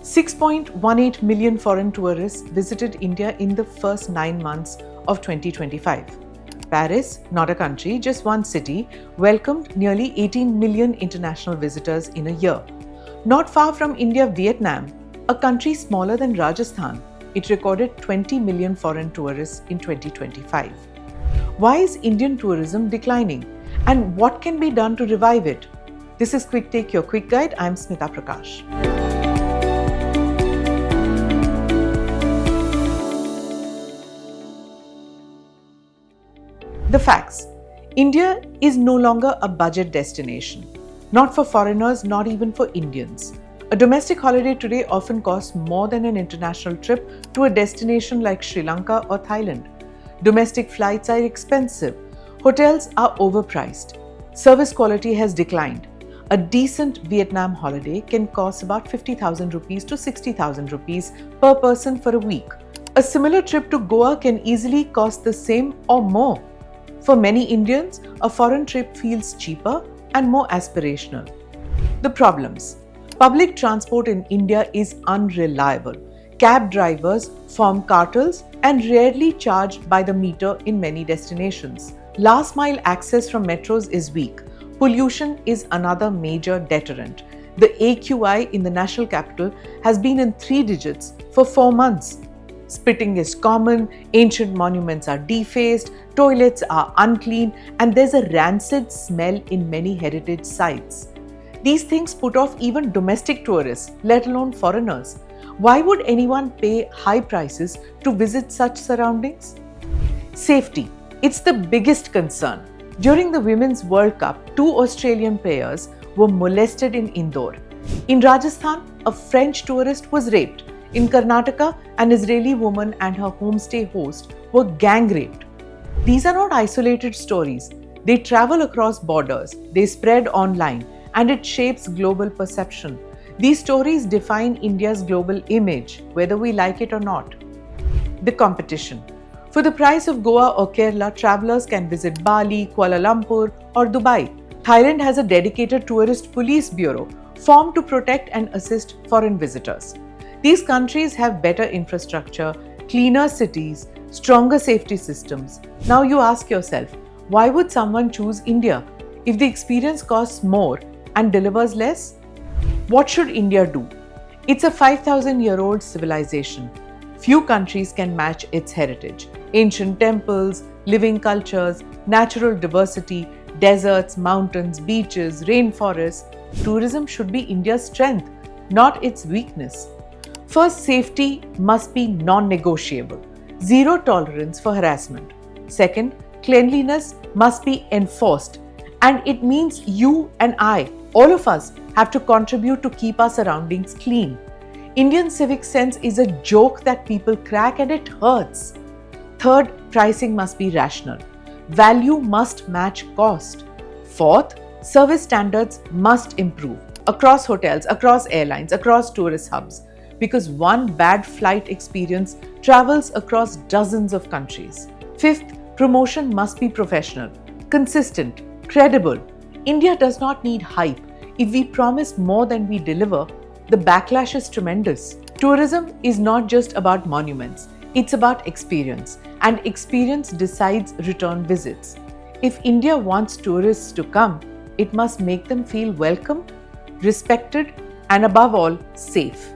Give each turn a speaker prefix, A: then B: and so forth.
A: 6.18 million foreign tourists visited India in the first 9 months of 2025. Paris, not a country, just one city, welcomed nearly 18 million international visitors in a year. Not far from India, Vietnam, a country smaller than Rajasthan, it recorded 20 million foreign tourists in 2025. Why is Indian tourism declining? And what can be done to revive it? This is Quick Take, your quick guide. I'm Smita Prakash. The facts. India is no longer a budget destination. Not for foreigners, not even for Indians. A domestic holiday today often costs more than an international trip to a destination like Sri Lanka or Thailand. Domestic flights are expensive. Hotels are overpriced. Service quality has declined. A decent Vietnam holiday can cost about 50,000 rupees to 60,000 rupees per person for a week. A similar trip to Goa can easily cost the same or more. For many Indians, a foreign trip feels cheaper and more aspirational. The problems. Public transport in India is unreliable. Cab drivers form cartels and rarely charge by the meter in many destinations. Last mile access from metros is weak. Pollution is another major deterrent. The AQI in the national capital has been in 3 digits for 4 months. Spitting is common, ancient monuments are defaced, toilets are unclean, and there's a rancid smell in many heritage sites. These things put off even domestic tourists, let alone foreigners. Why would anyone pay high prices to visit such surroundings? Safety. It's the biggest concern. During the Women's World Cup, 2 Australian players were molested in Indore. In Rajasthan, a French tourist was raped. In Karnataka, an Israeli woman and her homestay host were gang raped. These are not isolated stories. They travel across borders, they spread online, and it shapes global perception. These stories define India's global image, whether we like it or not. The competition. For the price of Goa or Kerala, travelers can visit Bali, Kuala Lumpur, or Dubai. Thailand has a dedicated tourist police bureau formed to protect and assist foreign visitors. These countries have better infrastructure, cleaner cities, stronger safety systems. Now you ask yourself, why would someone choose India if the experience costs more and delivers less? What should India do? It's a 5,000-year-old civilization. Few countries can match its heritage. Ancient temples, living cultures, natural diversity, deserts, mountains, beaches, rainforests. Tourism should be India's strength, not its weakness. First, safety must be non-negotiable. Zero tolerance for harassment. Second, cleanliness must be enforced. And it means you and I, all of us, have to contribute to keep our surroundings clean. Indian civic sense is a joke that people crack and it hurts. Third, pricing must be rational. Value must match cost. Fourth, service standards must improve across hotels, across airlines, across tourist hubs. Because one bad flight experience travels across dozens of countries. Fifth, promotion must be professional, consistent, credible. India does not need hype. If we promise more than we deliver, the backlash is tremendous. Tourism is not just about monuments, it's about experience, and experience decides return visits. If India wants tourists to come, it must make them feel welcomed, respected, and above all, safe.